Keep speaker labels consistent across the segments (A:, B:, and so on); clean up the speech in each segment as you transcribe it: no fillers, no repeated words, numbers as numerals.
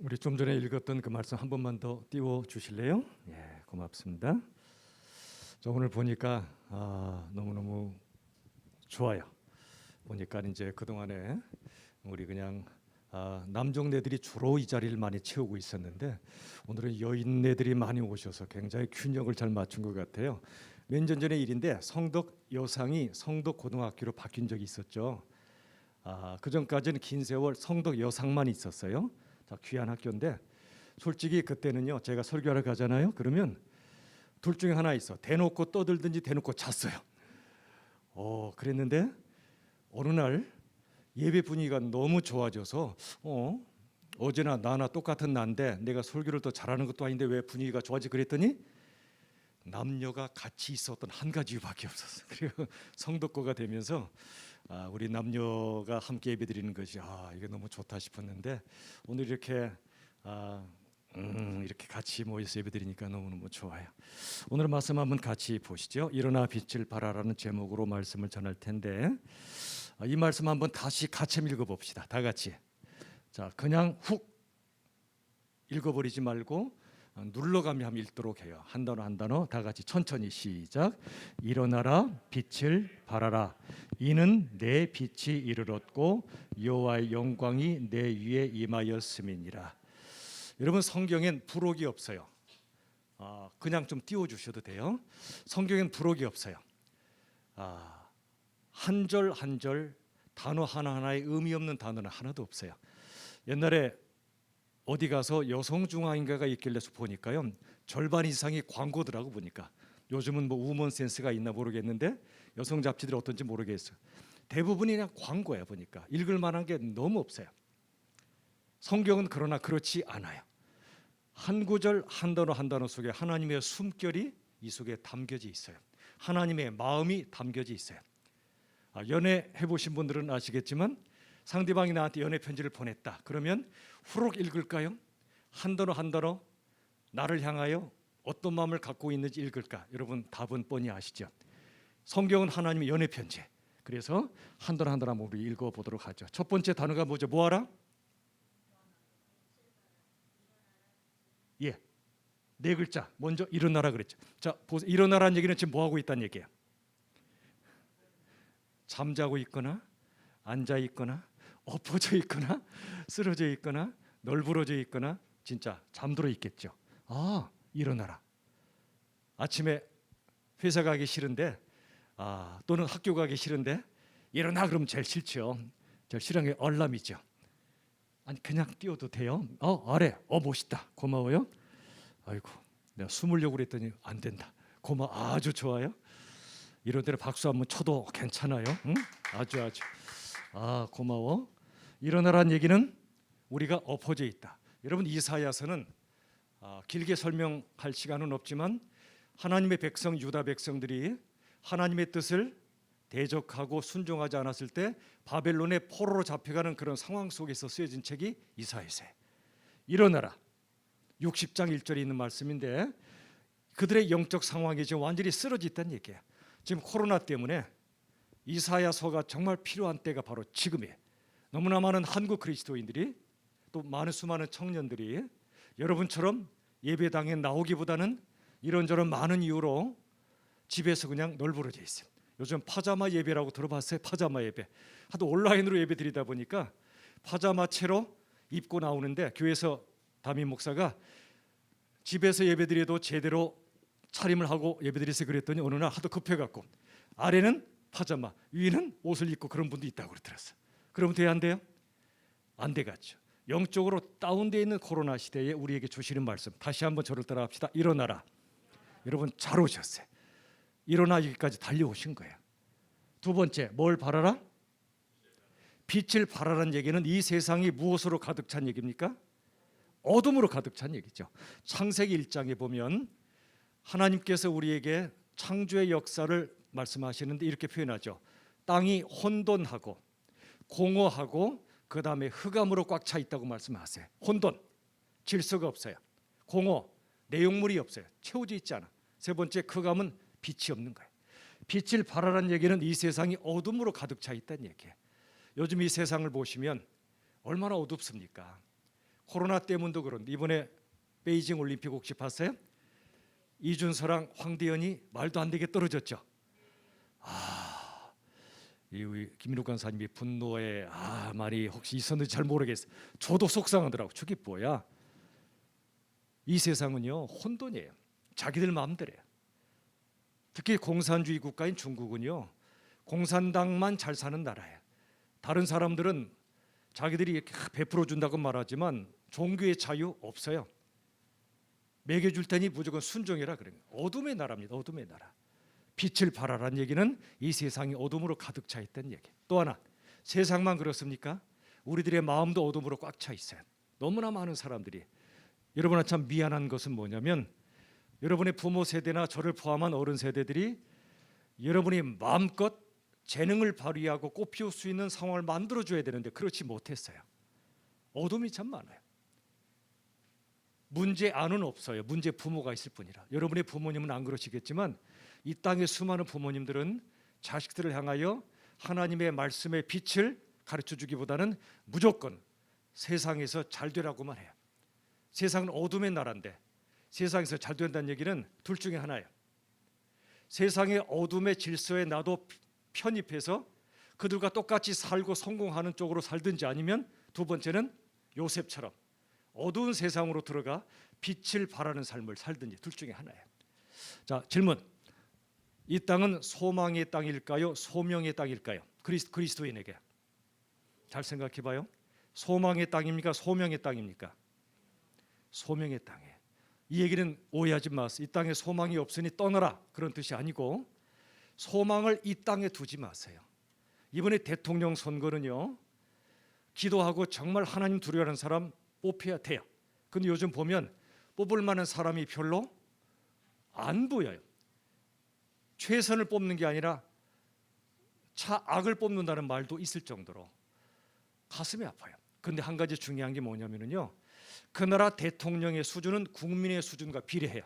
A: 우리 좀 전에 읽었던 그 말씀 한 번만 더 띄워 주실래요? 예, 고맙습니다. 저 오늘 보니까 너무너무 좋아요. 보니까 이제 그동안에 우리 그냥 남종네들이 주로 이 자리를 많이 채우고 있었는데 오늘은 여인네들이 많이 오셔서 굉장히 균형을 잘 맞춘 것 같아요. 몇 년 전의 일인데 성덕 여상이 성덕 고등학교로 바뀐 적이 있었죠. 그 전까지는 긴 세월 성덕 여상만 있었어요. 자, 귀한 학교인데 솔직히 그때는요, 제가 설교하러 가잖아요. 그러면 둘 중에 하나 있어. 대놓고 떠들든지 대놓고 잤어요. 그랬는데 어느 날 예배 분위기가 너무 좋아져서 어제나 나나 똑같은 나인데 내가 설교를 더 잘하는 것도 아닌데 왜 분위기가 좋아지 그랬더니 남녀가 같이 있었던 한 가지 이유밖에 없었어. 그리고 성덕고가 되면서 우리 남녀가 함께 예배드리는 것이 이게 너무 좋다 싶었는데 오늘 이렇게 이렇게 같이 모여서 예배드리니까 너무너무 좋아요. 오늘 말씀 한번 같이 보시죠. 일어나 빛을 발하라는 제목으로 말씀을 전할 텐데 이 말씀 한번 다시 같이 읽어봅시다. 다 같이. 자, 그냥 훅 읽어버리지 말고 눌러가며 한번 읽도록 해요. 한 단어 한 단어 다 같이 천천히 시작. 일어나라 빛을 발하라. 이는 내 빛이 이르렀고 여호와의 영광이 내 위에 임하였음이니라. 여러분, 성경엔 부록이 없어요. 그냥 좀 띄워주셔도 돼요. 성경엔 부록이 없어요. 한 절 한 절 단어 하나하나에 의미 없는 단어는 하나도 없어요. 옛날에 어디 가서 여성중앙인가가 있길래 보니까요, 절반 이상이 광고더라고. 보니까 요즘은 뭐 우먼 센스가 있나 모르겠는데 여성 잡지들이 어떤지 모르겠어요. 대부분이 그냥 광고야. 보니까 읽을 만한 게 너무 없어요. 성경은 그러나 그렇지 않아요. 한 구절 한 단어 한 단어 속에 하나님의 숨결이 이 속에 담겨져 있어요. 하나님의 마음이 담겨져 있어요. 연애 해보신 분들은 아시겠지만 상대방이 나한테 연애 편지를 보냈다. 그러면 후룩 읽을까요? 한 단어 한 단어 나를 향하여 어떤 마음을 갖고 있는지 읽을까? 여러분, 답은 뻔히 아시죠? 성경은 하나님의 연애 편지. 그래서 한 단어 한 단어 한번 우리 읽어보도록 하죠. 첫 번째 단어가 뭐죠? 뭐하라? 예, 네 글자. 먼저 일어나라 그랬죠. 자, 보세요. 일어나라는 얘기는 지금 뭐 하고 있다는 얘기예요? 잠자고 있거나 앉아 있거나 엎어져 있거나 쓰러져 있거나 널브러져 있거나 진짜 잠들어 있겠죠. 일어나라. 아침에 회사 가기 싫은데 또는 학교 가기 싫은데 일어나 그러면 제일 싫죠. 제일 싫은 게 알람이죠. 아니, 그냥 뛰어도 돼요. 아래. 멋있다. 고마워요. 아이고, 내가 숨으려고 그랬더니 안 된다. 아주 좋아요. 이런 데로 박수 한번 쳐도 괜찮아요. 응? 아주 고마워. 일어나라는 얘기는 우리가 엎어져 있다. 여러분, 이사야서는 길게 설명할 시간은 없지만 하나님의 백성 유다 백성들이 하나님의 뜻을 대적하고 순종하지 않았을 때 바벨론의 포로로 잡혀가는 그런 상황 속에서 쓰여진 책이 이사야서예요. 일어나라. 60장 1절에 있는 말씀인데 그들의 영적 상황이 지금 완전히 쓰러져 있다는 얘기예요. 지금 코로나 때문에 이사야서가 정말 필요한 때가 바로 지금이에요. 너무나 많은 한국 그리스도인들이 또 수많은 청년들이 여러분처럼 예배당에 나오기보다는 이런저런 많은 이유로 집에서 그냥 널브러져 있어요. 요즘 파자마 예배라고 들어봤어요? 파자마 예배. 하도 온라인으로 예배 드리다 보니까 파자마 채로 입고 나오는데 교회에서 담임 목사가 집에서 예배 드려도 제대로 차림을 하고 예배 드리세요 그랬더니 어느 날 하도 급해갖고 아래는 파자마 위는 옷을 입고 그런 분도 있다고 그러더라고요. 그러면 돼야 안 돼요? 안 돼갔죠. 영적으로 다운되어 있는 코로나 시대에 우리에게 주시는 말씀 다시 한번 저를 따라합시다. 일어나라. 여러분, 잘 오셨어요. 일어나 여기까지 달려오신 거예요. 두 번째, 뭘 바라라? 빛을 바라라는 얘기는 이 세상이 무엇으로 가득 찬 얘기입니까? 어둠으로 가득 찬 얘기죠. 창세기 1장에 보면 하나님께서 우리에게 창조의 역사를 말씀하시는데 이렇게 표현하죠. 땅이 혼돈하고 공허하고 그 다음에 흑암으로 꽉 차 있다고 말씀하세요. 혼돈, 질서가 없어요. 공허, 내용물이 없어요. 채워져 있지 않아. 세 번째, 흑암은 빛이 없는 거예요. 빛을 발하라는 얘기는 이 세상이 어둠으로 가득 차 있다는 얘기예요. 요즘 이 세상을 보시면 얼마나 어둡습니까? 코로나 때문도 그런데 이번에 베이징 올림픽 혹시 봤어요? 이준서랑 황대현이 말도 안 되게 떨어졌죠. 이 우리 김민욱 간사님이 분노의 말이 혹시 있었는지 잘 모르겠어요. 저도 속상하더라고. 저게 뭐야? 이 세상은요 혼돈이에요. 자기들 마음대로예요. 특히 공산주의 국가인 중국은요 공산당만 잘 사는 나라예요. 다른 사람들은 자기들이 이렇게 베풀어 준다고 말하지만 종교의 자유 없어요. 먹여줄 테니 무조건 순종해라 그래요. 어둠의 나라입니다. 어둠의 나라. 빛을 발하라는 얘기는 이 세상이 어둠으로 가득 차 있다는 얘기. 또 하나, 세상만 그렇습니까? 우리들의 마음도 어둠으로 꽉 차 있어요. 너무나 많은 사람들이. 여러분아 참 미안한 것은 뭐냐면 여러분의 부모 세대나 저를 포함한 어른 세대들이 여러분이 마음껏 재능을 발휘하고 꽃피울 수 있는 상황을 만들어줘야 되는데 그렇지 못했어요. 어둠이 참 많아요. 문제 안은 없어요. 문제 부모가 있을 뿐이라. 여러분의 부모님은 안 그러시겠지만 이 땅의 수많은 부모님들은 자식들을 향하여 하나님의 말씀의 빛을 가르쳐주기보다는 무조건 세상에서 잘 되라고만 해요. 세상은 어둠의 나라인데 세상에서 잘 된다는 얘기는 둘 중에 하나예요. 세상의 어둠의 질서에 나도 편입해서 그들과 똑같이 살고 성공하는 쪽으로 살든지 아니면 두 번째는 요셉처럼 어두운 세상으로 들어가 빛을 발하는 삶을 살든지 둘 중에 하나예요. 자, 질문. 이 땅은 소망의 땅일까요? 소명의 땅일까요? 그리스도인에게. 잘 생각해 봐요. 소망의 땅입니까? 소명의 땅입니까? 소명의 땅에. 이 얘기는 오해하지 마세요. 이 땅에 소망이 없으니 떠나라 그런 뜻이 아니고 소망을 이 땅에 두지 마세요. 이번에 대통령 선거는요. 기도하고 정말 하나님 두려워하는 사람 뽑혀야 돼요. 근데 요즘 보면 뽑을 만한 사람이 별로 안 보여요. 최선을 뽑는 게 아니라 차악을 뽑는다는 말도 있을 정도로 가슴이 아파요. 근데 한 가지 중요한 게 뭐냐면요. 그 나라 대통령의 수준은 국민의 수준과 비례해요.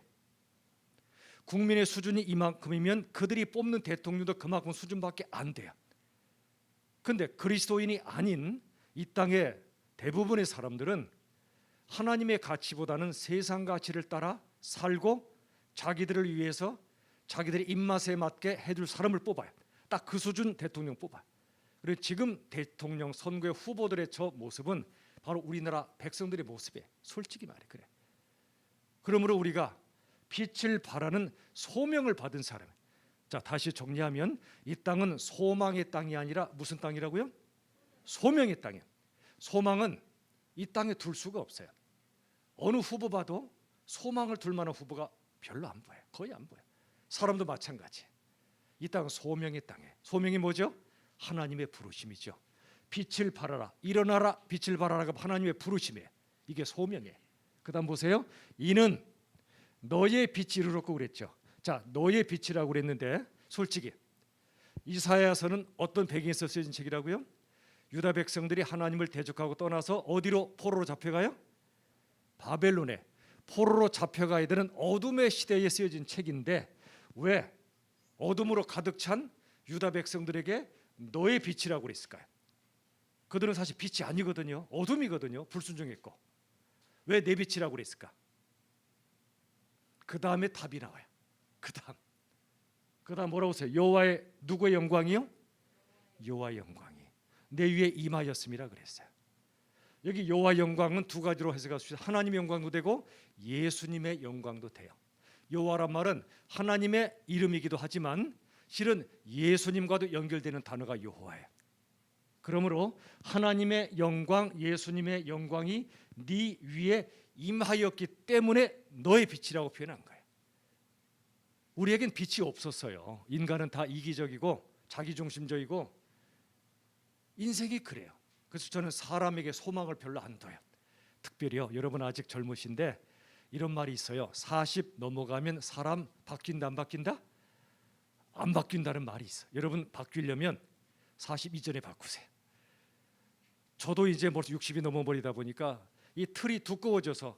A: 국민의 수준이 이만큼이면 그들이 뽑는 대통령도 그만큼 수준밖에 안 돼요. 근데 그리스도인이 아닌 이 땅의 대부분의 사람들은 하나님의 가치보다는 세상 가치를 따라 살고 자기들을 위해서 자기들의 입맛에 맞게 해줄 사람을 뽑아요. 딱 그 수준 대통령 뽑아요. 그리고 지금 대통령 선거의 후보들의 저 모습은 바로 우리나라 백성들의 모습이에요. 솔직히 말해 그래. 그러므로 우리가 빛을 발하는 소명을 받은 사람. 자, 다시 정리하면 이 땅은 소망의 땅이 아니라 무슨 땅이라고요? 소명의 땅이에요. 소망은 이 땅에 둘 수가 없어요. 어느 후보 봐도 소망을 둘 만한 후보가 별로 안 보여요. 거의 안 보여요. 사람도 마찬가지. 이 땅은 소명의 땅이에요. 소명이 뭐죠? 하나님의 부르심이죠. 빛을 발하라, 일어나라, 빛을 발하라가 하나님의 부르심이에요. 이게 소명이에요. 그다음 보세요. 이는 너의 빛이 이르렀고 그랬죠. 자, 너의 빛이라고 그랬는데 솔직히 이사야서는 어떤 배경에서 쓰여진 책이라고요? 유다 백성들이 하나님을 대적하고 떠나서 어디로 포로로 잡혀가요? 바벨론에 포로로 잡혀가야 되는 어둠의 시대에 쓰여진 책인데 왜 어둠으로 가득 찬 유다 백성들에게 너의 빛이라고 그랬을까요? 그들은 사실 빛이 아니거든요. 어둠이거든요. 불순종했고. 왜 내 빛이라고 그랬을까? 그 다음에 답이 나와요. 그 다음 뭐라고 써요? 여호와의 누구의 영광이요? 여호와의 영광이 내 위에 임하였음이라 그랬어요. 여기 여호와의 영광은 두 가지로 해석할 수 있어요. 하나님의 영광도 되고 예수님의 영광도 돼요. 여호와란 말은 하나님의 이름이기도 하지만 실은 예수님과도 연결되는 단어가 여호와예요. 그러므로 하나님의 영광, 예수님의 영광이 네 위에 임하였기 때문에 너의 빛이라고 표현한 거예요. 우리에겐 빛이 없었어요. 인간은 다 이기적이고 자기중심적이고 인생이 그래요. 그래서 저는 사람에게 소망을 별로 안 둬요. 특별히요. 여러분 아직 젊으신데 이런 말이 있어요. 40 넘어가면 사람 바뀐다 안 바뀐다? 안 바뀐다는 말이 있어요. 여러분 바뀌려면 40 이전에 바꾸세요. 저도 이제 벌써 60이 넘어버리다 보니까 이 틀이 두꺼워져서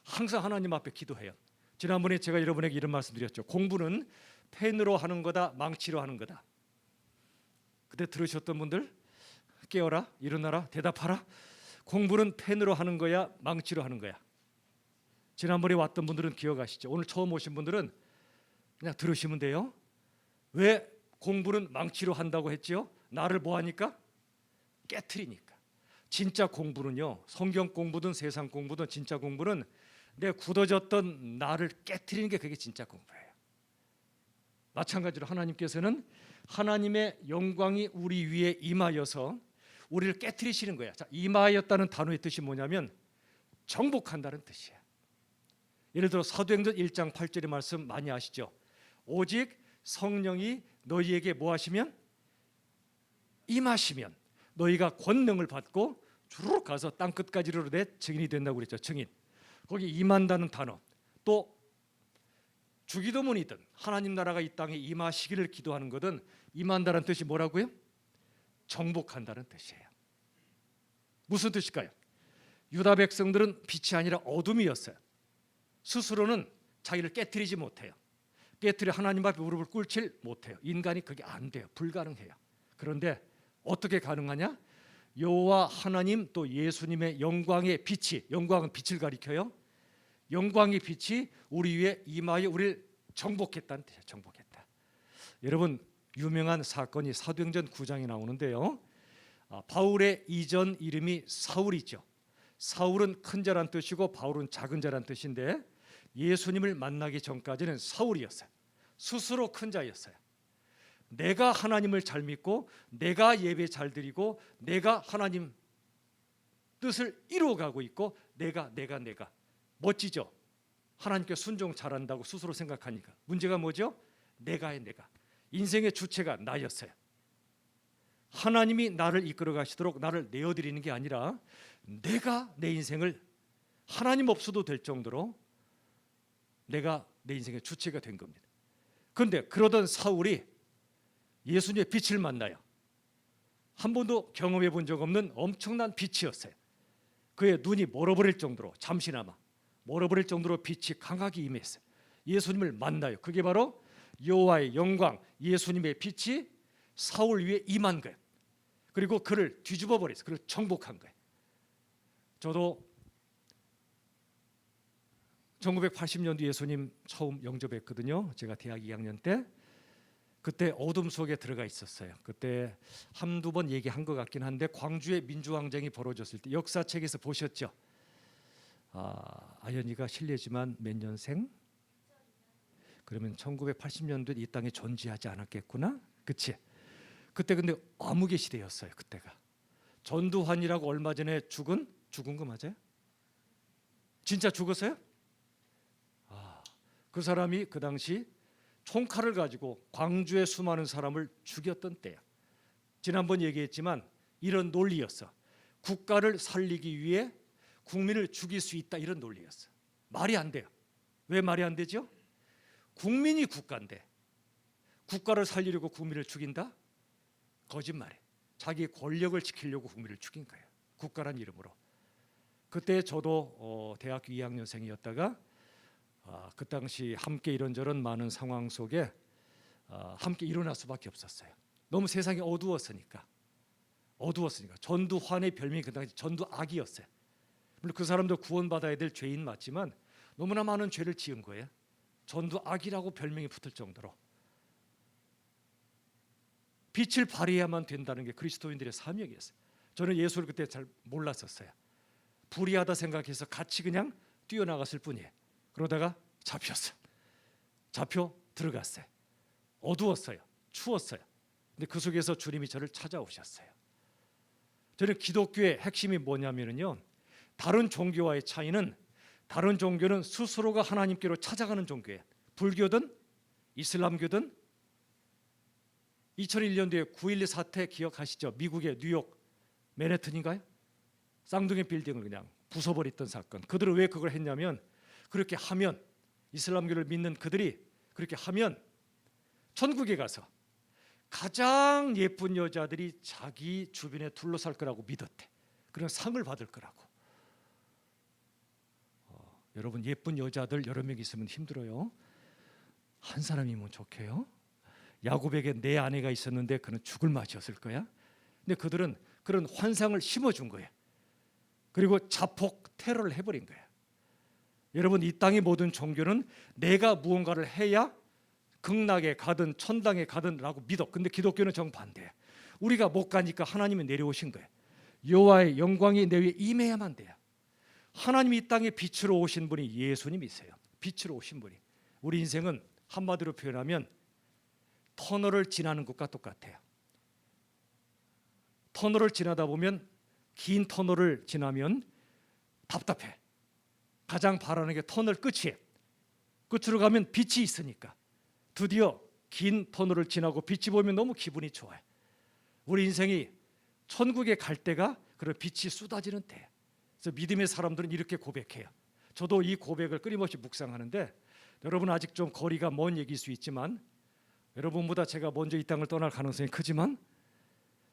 A: 항상 하나님 앞에 기도해요. 지난번에 제가 여러분에게 이런 말씀드렸죠. 공부는 펜으로 하는 거다, 망치로 하는 거다. 그때 들으셨던 분들 깨어라, 일어나라, 대답하라. 공부는 펜으로 하는 거야, 망치로 하는 거야? 지난번에 왔던 분들은 기억하시죠? 오늘 처음 오신 분들은 그냥 들으시면 돼요. 왜 공부는 망치로 한다고 했지요? 나를 뭐 하니까? 깨트리니까. 진짜 공부는요, 성경 공부든 세상 공부든 진짜 공부는 내 굳어졌던 나를 깨트리는 게 그게 진짜 공부예요. 마찬가지로 하나님께서는 하나님의 영광이 우리 위에 임하여서 우리를 깨트리시는 거야. 자, 임하였다는 단어의 뜻이 뭐냐면 정복한다는 뜻이야. 예를 들어 사도행전 1장 8절의 말씀 많이 아시죠? 오직 성령이 너희에게 뭐 하시면? 임하시면 너희가 권능을 받고 주르륵 가서 땅 끝까지 이르러 내 증인이 된다고 그랬죠. 증인. 거기 임한다는 단어. 또 주기도문이든 하나님 나라가 이 땅에 임하시기를 기도하는 거든 임한다는 뜻이 뭐라고요? 정복한다는 뜻이에요. 무슨 뜻일까요? 유다 백성들은 빛이 아니라 어둠이었어요. 스스로는 자기를 깨트리지 못해요. 깨트려 하나님 앞에 무릎을 꿇질 못해요. 인간이 그게 안 돼요. 불가능해요. 그런데 어떻게 가능하냐? 여호와 하나님 또 예수님의 영광의 빛이, 영광은 빛을 가리켜요. 영광의 빛이 우리 위에 임하여 우리를 정복했다는 뜻이에요. 정복했다. 여러분, 유명한 사건이 사도행전 9장에 나오는데요. 바울의 이전 이름이 사울이죠. 사울은 큰 자란 뜻이고 바울은 작은 자란 뜻인데 예수님을 만나기 전까지는 사울이었어요. 스스로 큰 자였어요. 내가 하나님을 잘 믿고 내가 예배 잘 드리고 내가 하나님 뜻을 이루어가고 있고 내가 멋지죠? 하나님께 순종 잘한다고 스스로 생각하니까. 문제가 뭐죠? 내가 인생의 주체가 나였어요. 하나님이 나를 이끌어 가시도록 나를 내어드리는 게 아니라 내가 내 인생을 하나님 없어도 될 정도로 내가 내 인생의 주체가 된 겁니다. 그런데 그러던 사울이 예수님의 빛을 만나요. 한 번도 경험해 본 적 없는 엄청난 빛이었어요. 그의 눈이 멀어버릴 정도로, 잠시나마 멀어버릴 정도로 빛이 강하게 임했어요. 예수님을 만나요. 그게 바로 여호와의 영광, 예수님의 빛이 사울 위에 임한 거예요. 그리고 그를 뒤집어 버렸어요. 그를 정복한 거예요. 저도 1980년도 예수님 처음 영접했거든요. 제가 대학 2학년 때. 그때 어둠 속에 들어가 있었어요. 그때 한두 번 얘기한 것 같긴 한데 광주에 민주항쟁이 벌어졌을 때 역사책에서 보셨죠? 아연이가 실례지만 몇 년생? 그러면 1980년도에 이 땅에 존재하지 않았겠구나? 그치? 그때 근데 암흑의 시대였어요. 그때가. 전두환이라고 얼마 전에 죽은 거 맞아요? 진짜 죽었어요? 그 사람이 그 당시 총칼을 가지고 광주의 수많은 사람을 죽였던 때야. 지난번 얘기했지만 이런 논리였어. 국가를 살리기 위해 국민을 죽일 수 있다, 이런 논리였어. 말이 안 돼요. 왜 말이 안 되죠? 국민이 국가인데 국가를 살리려고 국민을 죽인다? 거짓말이에요. 자기 권력을 지키려고 국민을 죽인 거예요. 국가란 이름으로. 그때 저도 대학교 2학년생이었다가 그 당시 함께 이런저런 많은 상황 속에 함께 일어날 수밖에 없었어요. 너무 세상이 어두웠으니까. 전두환의 별명이 그 당시 전두악이었어요. 물론 그 사람도 구원받아야 될 죄인 맞지만 너무나 많은 죄를 지은 거예요. 전두악이라고 별명이 붙을 정도로. 빛을 발해야만 된다는 게 그리스도인들의 사명이었어요. 저는 예수를 그때 잘 몰랐었어요. 불의하다 생각해서 같이 그냥 뛰어나갔을 뿐이에요. 그러다가 잡혀 들어갔어요. 어두웠어요. 추웠어요. 근데 그 속에서 주님이 저를 찾아오셨어요. 저는 기독교의 핵심이 뭐냐면요, 다른 종교와의 차이는 다른 종교는 스스로가 하나님께로 찾아가는 종교예요. 불교든 이슬람교든 2001년도에 9.12 사태 기억하시죠? 미국의 뉴욕 맨해튼인가요? 쌍둥이 빌딩을 그냥 부숴버렸던 사건. 그들은 왜 그걸 했냐면 그렇게 하면 이슬람교를 믿는 그들이 그렇게 하면 천국에 가서 가장 예쁜 여자들이 자기 주변에 둘러쌀 거라고 믿었대. 그런 상을 받을 거라고. 여러분, 예쁜 여자들 여러 명 있으면 힘들어요. 한 사람이면 좋게요. 야곱에게 네 아내가 있었는데 그는 죽을 맛이었을 거야. 근데 그들은 그런 환상을 심어준 거예요. 그리고 자폭 테러를 해버린 거예요. 여러분, 이 땅의 모든 종교는 내가 무언가를 해야 극락에 가든 천당에 가든 라고 믿어. 근데 기독교는 정반대예요. 우리가 못 가니까 하나님이 내려오신 거예요. 여호와의 영광이 내 위에 임해야만 돼요. 하나님이 이 땅에 빛으로 오신 분이 예수님이세요. 빛으로 오신 분이. 우리 인생은 한마디로 표현하면 터널을 지나는 것과 똑같아요. 터널을 지나다 보면, 긴 터널을 지나면 답답해. 가장 바라는 게 터널 끝이에요. 끝으로 가면 빛이 있으니까. 드디어 긴 터널을 지나고 빛이 보면 너무 기분이 좋아요. 우리 인생이 천국에 갈 때가 그런 빛이 쏟아지는 때예요. 그래서 믿음의 사람들은 이렇게 고백해요. 저도 이 고백을 끊임없이 묵상하는데, 여러분 아직 좀 거리가 먼 얘기일 수 있지만, 여러분보다 제가 먼저 이 땅을 떠날 가능성이 크지만,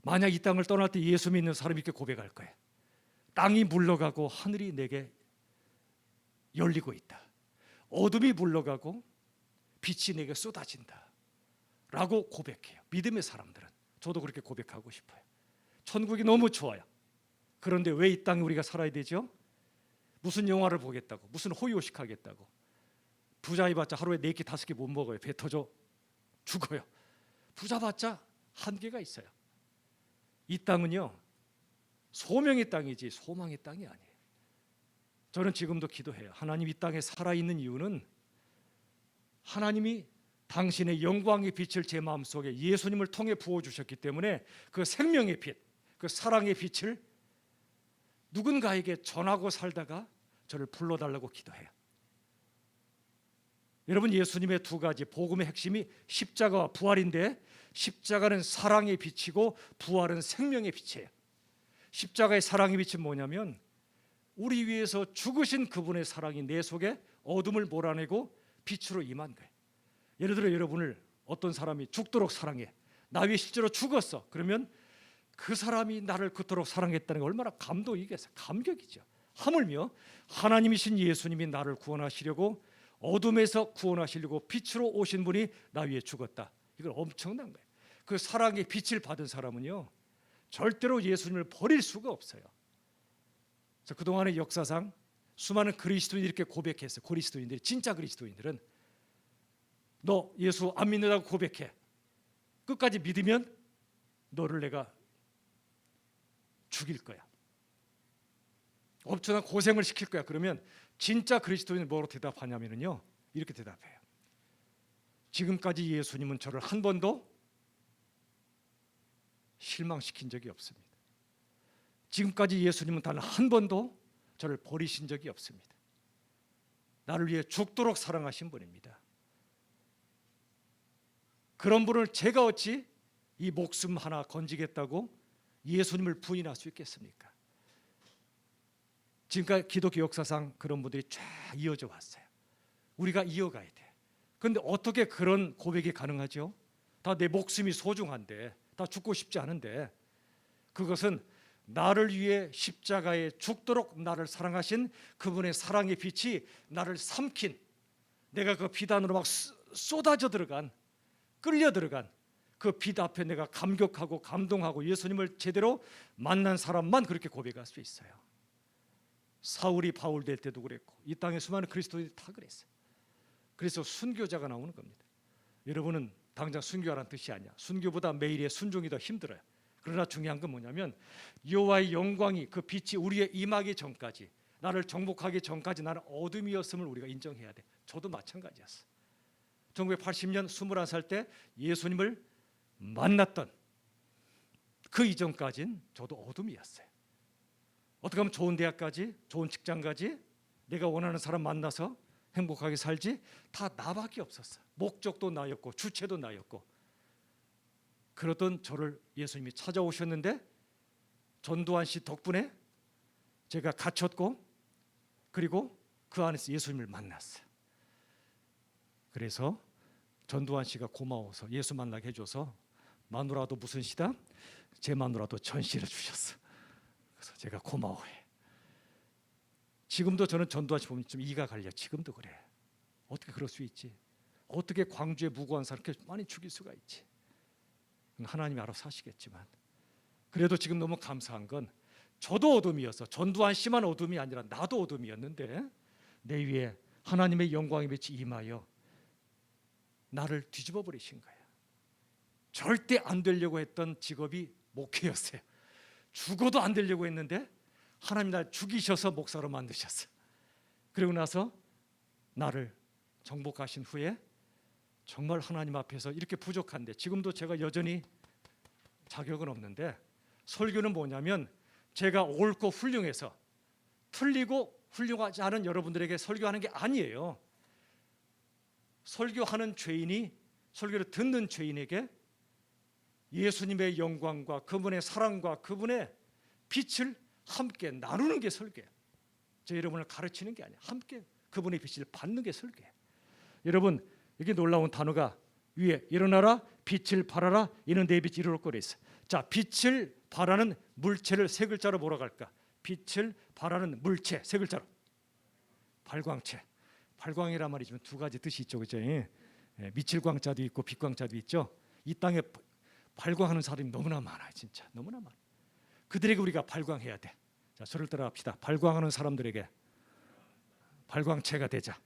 A: 만약 이 땅을 떠날 때 예수 믿는 사람이 이렇게 고백할 거예요. 땅이 물러가고 하늘이 내게 열리고 있다. 어둠이 물러가고 빛이 내게 쏟아진다 라고 고백해요. 믿음의 사람들은. 저도 그렇게 고백하고 싶어요. 천국이 너무 좋아요. 그런데 왜 이 땅에 우리가 살아야 되죠? 무슨 영화를 보겠다고, 무슨 호의호식 하겠다고. 부자이봤자 하루에 4끼 5끼 못 먹어요. 배 터져 죽어요. 부자봤자 한계가 있어요. 이 땅은요, 소명의 땅이지 소망의 땅이 아니에요. 저는 지금도 기도해요. 하나님, 이 땅에 살아있는 이유는 하나님이 당신의 영광의 빛을 제 마음속에 예수님을 통해 부어주셨기 때문에, 그 생명의 빛, 그 사랑의 빛을 누군가에게 전하고 살다가 저를 불러달라고 기도해요. 여러분, 예수님의 두 가지 복음의 핵심이 십자가와 부활인데, 십자가는 사랑의 빛이고 부활은 생명의 빛이에요. 십자가의 사랑의 빛은 뭐냐면, 우리 위해서 죽으신 그분의 사랑이 내 속에 어둠을 몰아내고 빛으로 임한 거예요. 예를 들어 여러분을 어떤 사람이 죽도록 사랑해, 나 위해 실제로 죽었어. 그러면 그 사람이 나를 그토록 사랑했다는 게 얼마나 감동이겠어요. 감격이죠. 하물며 하나님이신 예수님이 나를 구원하시려고, 어둠에서 구원하시려고 빛으로 오신 분이 나 위해 죽었다. 이건 엄청난 거예요. 그 사랑의 빛을 받은 사람은요, 절대로 예수님을 버릴 수가 없어요. 그래서 그동안의 역사상 수많은 그리스도인들이 이렇게 고백했어요. 그리스도인들이, 진짜 그리스도인들은 너 예수 안 믿는다고 고백해. 끝까지 믿으면 너를 내가 죽일 거야. 엄청난 고생을 시킬 거야. 그러면 진짜 그리스도인은 뭐로 대답하냐면요, 이렇게 대답해요. 지금까지 예수님은 저를 한 번도 실망시킨 적이 없습니다. 지금까지 예수님은 단 한 번도 저를 버리신 적이 없습니다. 나를 위해 죽도록 사랑하신 분입니다. 그런 분을 제가 어찌 이 목숨 하나 건지겠다고 예수님을 부인할 수 있겠습니까? 지금까지 기독교 역사상 그런 분들이 쫙 이어져 왔어요. 우리가 이어가야 돼. 그런데 어떻게 그런 고백이 가능하죠? 다 내 목숨이 소중한데, 다 죽고 싶지 않은데, 그것은 나를 위해 십자가에 죽도록 나를 사랑하신 그분의 사랑의 빛이 나를 삼킨, 내가 그 빛 안으로 막 쏟아져 들어간, 끌려 들어간 그 빛 앞에 내가 감격하고 감동하고 예수님을 제대로 만난 사람만 그렇게 고백할 수 있어요. 사울이 바울 될 때도 그랬고, 이 땅에 수많은 그리스도인들이 다 그랬어요. 그래서 순교자가 나오는 겁니다. 여러분은 당장 순교하라는 뜻이 아니야. 순교보다 매일의 순종이 더 힘들어요. 그러나 중요한 건 뭐냐면, 여호와의 영광이, 그 빛이 우리의 임하기 전까지, 나를 정복하기 전까지 나는 어둠이었음을 우리가 인정해야 돼. 저도 마찬가지였어. 1980년 21살 때 예수님을 만났던 그 이전까지는 저도 어둠이었어요. 어떻게 하면 좋은 대학까지, 좋은 직장까지, 내가 원하는 사람 만나서 행복하게 살지, 다 나밖에 없었어요. 목적도 나였고 주체도 나였고. 그러던 저를 예수님이 찾아오셨는데, 전두환 씨 덕분에 제가 갇혔고, 그리고 그 안에서 예수님을 만났어요. 그래서 전두환 씨가 고마워서 예수 만나게 해줘서, 마누라도 무슨 시다? 제 마누라도 전시를 주셨어. 그래서 제가 고마워해. 지금도 저는 전두환 씨 보면 좀 이가 갈려. 지금도 그래. 어떻게 그럴 수 있지? 어떻게 광주에 무고한 사람 이렇게 많이 죽일 수가 있지? 하나님이 알아서 하시겠지만, 그래도 지금 너무 감사한 건, 저도 어둠이었어. 전두환 씨만 어둠이 아니라 나도 어둠이었는데 내 위에 하나님의 영광의 빛이 임하여 나를 뒤집어 버리신 거예요. 절대 안 되려고 했던 직업이 목회였어요. 죽어도 안 되려고 했는데 하나님 날 죽이셔서 목사로 만드셨어요. 그리고 나서 나를 정복하신 후에 정말 하나님 앞에서 이렇게 부족한데, 지금도 제가 여전히 자격은 없는데, 설교는 뭐냐면 제가 옳고 훌륭해서 틀리고 훌륭하지 않은 여러분들에게 설교하는 게 아니에요. 설교하는 죄인이, 설교를 듣는 죄인에게 예수님의 영광과 그분의 사랑과 그분의 빛을 함께 나누는 게 설교예요. 저 여러분을 가르치는 게 아니에요. 함께 그분의 빛을 받는 게 설교예요. 여러분, 이게 놀라운 단어가 위에 일어나라 빛을 발하라 이는 내 빛이 이루어 거리 있어요. 자, 빛을 발하는 물체를 세 글자로 뭐라고 할까? 빛을 발하는 물체 세 글자로 발광체. 발광이란 말이 지금 두 가지 뜻이 있죠, 그죠? 미칠 광자도 있고 빛 광자도 있죠. 이 땅에 발광하는 사람이 너무나 많아요, 진짜 너무나 많아. 그들에게 우리가 발광해야 돼. 자, 저를 따라합시다. 발광하는 사람들에게 발광체가 되자.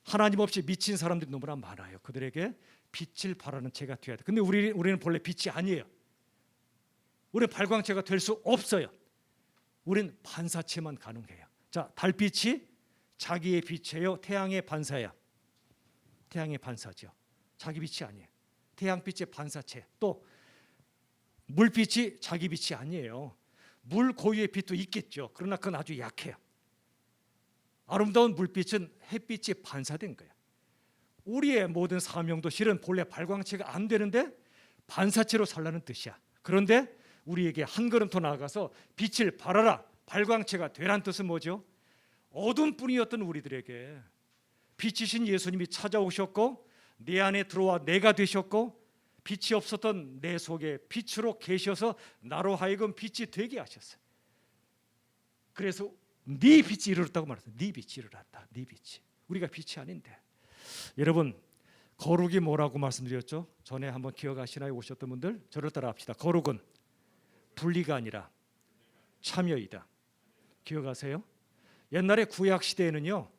A: 하나님 없이 미친 사람들이 너무나 많아요. 그들에게 빛을 발하는 체가 되어야 돼. 근데 우리는 본래 빛이 아니에요. 우리는 발광체가 될 수 없어요. 우리는 반사체만 가능해요. 자, 달빛이 자기의 빛이에요, 태양의 반사야? 태양의 반사죠. 자기 빛이 아니에요. 태양빛의 반사체. 또 물빛이 자기 빛이 아니에요. 물 고유의 빛도 있겠죠. 그러나 그건 아주 약해요. 아름다운 물빛은 햇빛이 반사된 거예요. 우리의 모든 사명도 실은 본래 발광체가 안 되는데 반사체로 살라는 뜻이야. 그런데 우리에게 한 걸음 더 나아가서 빛을 발하라, 발광체가 되란 뜻은 뭐죠? 어둠뿐이었던 우리들에게 빛이신 예수님이 찾아오셨고 내 안에 들어와 내가 되셨고 빛이 없었던 내 속에 빛으로 계셔서 나로 하여금 빛이 되게 하셨어요. 그래서 네 빛이 이르렀다고 말했어요. 네 빛이 이르렀다. 네 빛이. 우리가 빛이 아닌데. 여러분, 거룩이 뭐라고 말씀드렸죠? 전에 한번 기억하시나요? 오셨던 분들 저를 따라합시다. 거룩은 분리가 아니라 참여이다. 기억하세요? 옛날에 구약 시대에는요,